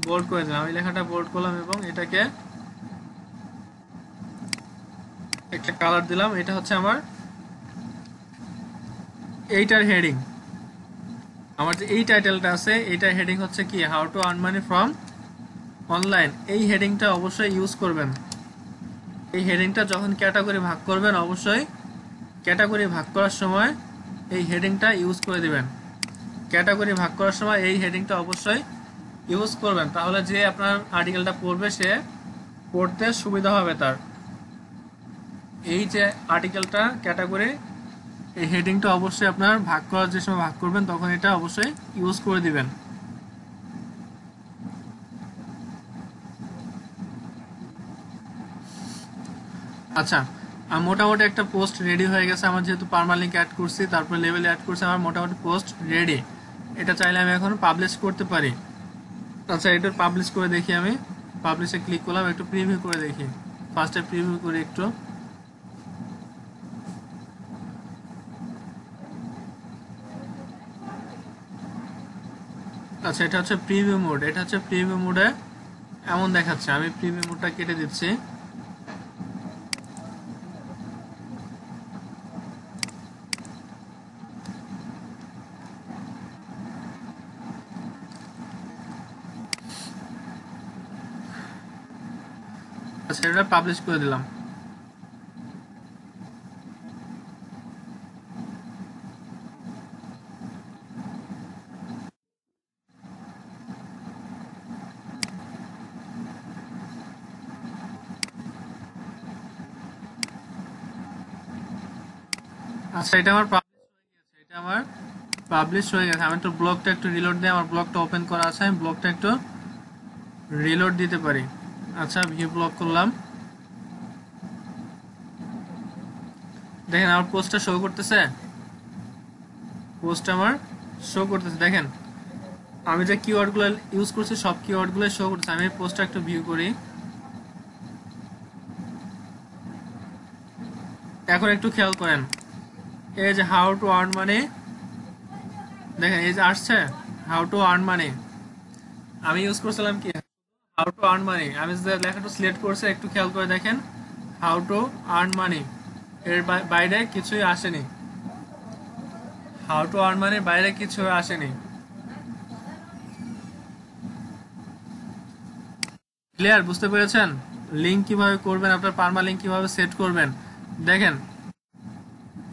বোল্ড করে দিলাম, আমি লেখাটা বোল্ড করলাম এবং এটাকে একটা কালার দিলাম। এটা হচ্ছে আমার এইটার হেডিং, আমার যে এই টাইটেলটা আছে এইটার হেডিং হচ্ছে কি, how to earn money from online. এই হেডিংটা অবশ্যই ইউজ করবেন। এই হেডিংটা যখন ক্যাটাগরি ভাগ করবেন, অবশ্যই ক্যাটাগরি ভাগ করার সময় এই হেডিংটা ইউজ করে দিবেন। ক্যাটাগরি ভাগ করার সময় এই হেডিংটা অবশ্যই ইউজ করবেন, তাহলে যে আপনার আর্টিকেলটা পড়বে সে পড়তে সুবিধা হবে তার। এই যে আর্টিকেলটা ক্যাটাগরি, এই হেডিংটা অবশ্যই আপনার ভাগ করার যে সময় ভাগ করবেন তখন এটা অবশ্যই ইউজ করে দিবেন। আচ্ছা, মোটামুটি একটা পোস্ট রেডি হয়ে গেছে আমার, যেহেতু পার্মালিঙ্ক অ্যাড করছি, তারপর লেভেল অ্যাড করছি, আমার মোটামুটি পোস্ট রেডি। এটা চাইলে আমি এখন পাবলিশ করতে পারি। আচ্ছা, এটা পাবলিশ করে দেখি, আমি পাবলিশে ক্লিক করলাম, একটু প্রিভিউ করে দেখি। ফার্স্টে প্রিভিউ করি একটু। আচ্ছা, এটা হচ্ছে প্রিভিউ মোড, এটা হচ্ছে প্রিভিউ মোডে এমন দেখাচ্ছে। আমি প্রিভিউ মোডটা কেটে দিচ্ছি। আচ্ছা, এটা পাবলিশ করে দিলাম। আচ্ছা, এটা আমার পাবলিশ হয়ে গেছে, এটা আমার পাবলিশ হয়ে গেছে। আমি একটু ব্লগটা একটু রিলোড দিই, আমার ব্লগটা ওপেন করা আছে, আমি ব্লগটা একটু রিলোড দিতে পারি। আচ্ছা, ভিউ ব্লগ করলাম। দেখেন আমার পোস্টটা শো করতেছে, পোস্ট আমার শো করতেছে। দেখেন আমি যে কিওয়ার্ডগুলো ইউজ করছি সব কিওয়ার্ডগুলো শো করতেছে। আমি পোস্টটা একটু ভিউ করি। এখন একটু খেয়াল করেন, এই যে হাউ টু আর্ন মানি, দেখেন এই যে আসছে হাউ টু আর্ন মানি। আমি ইউজ করছিলাম কি হাউ টু আর্ন মানি, আমি যে লেখাটা সিলেক্ট করছি একটু খেয়াল করে দেখেন, হাউ টু আর্ন মানি, এর বাইরে কিছুই আসেনি। হাউ টু আর্ন মানির বাইরে কিছু আসেনি। ক্লিয়ার? বুঝতে পেরেছেন লিঙ্ক কিভাবে করবেন, আপনার পার্মা লিঙ্ক কিভাবে সেট করবেন? দেখেন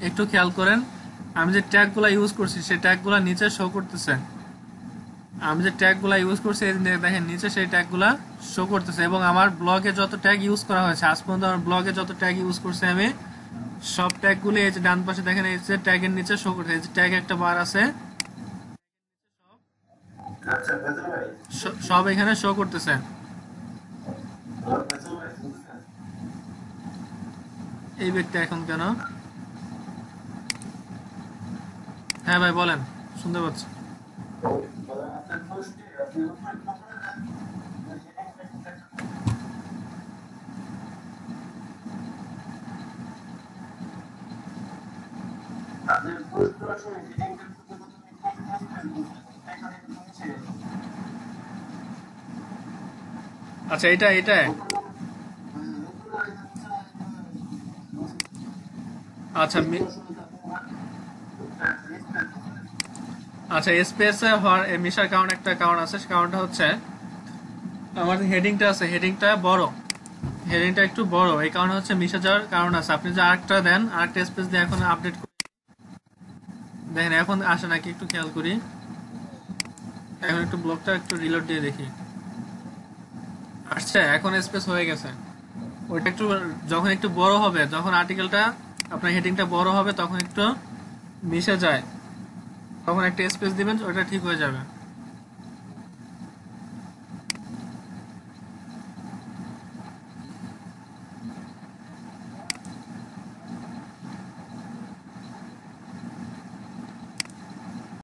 একটু খেয়াল করেন, আমি যে ট্যাগগুলো ইউজ করছি সেই ট্যাগগুলো নিচে শো করতেছে। আমি যে ট্যাগগুলো ইউজ করছি দেখেন নিচে সেই ট্যাগগুলো শো করতেছে। এবং আমার ব্লগে যত ট্যাগ ইউজ করা হয়েছে আজ পর্যন্ত, আমার ব্লগে যত ট্যাগ ইউজ করছি আমি সব ট্যাগগুলো এই যে ডান পাশে দেখেন এই যে ট্যাগের নিচে শো করতেছে। এই যে ট্যাগ একটা বার আছে, সব এখানে শো করতেছে। এই ব্যক্তি এখন কেন? হ্যাঁ ভাই বলেন, শুনতে পাচ্ছি। আচ্ছা, এটা এটা আচ্ছা আচ্ছা, স্পেসে হওয়ার মিশার কারণ একটা কারণ আছে। সে কারণটা হচ্ছে আমার হেডিংটা আছে, হেডিংটা বড়, হেডিংটা একটু বড়, এই কারণে হচ্ছে মিশে যাওয়ার কারণ আছে। আপনি যে আরেকটা দেন, আরেকটা স্পেস দিয়ে এখন আপডেট দেখেন এখন আসে নাকি একটু খেয়াল করি। এখন একটু ব্লকটা একটু রিলোড দিয়ে দেখি, আসছে এখন স্পেস হয়ে গেছে। ওইটা একটু যখন একটু বড় হবে, যখন আর্টিকেলটা আপনার হেডিংটা বড় হবে তখন একটু মিশে যায়, তখন একটা স্পেস দিবেন, ওটা ঠিক হয়ে যাবে।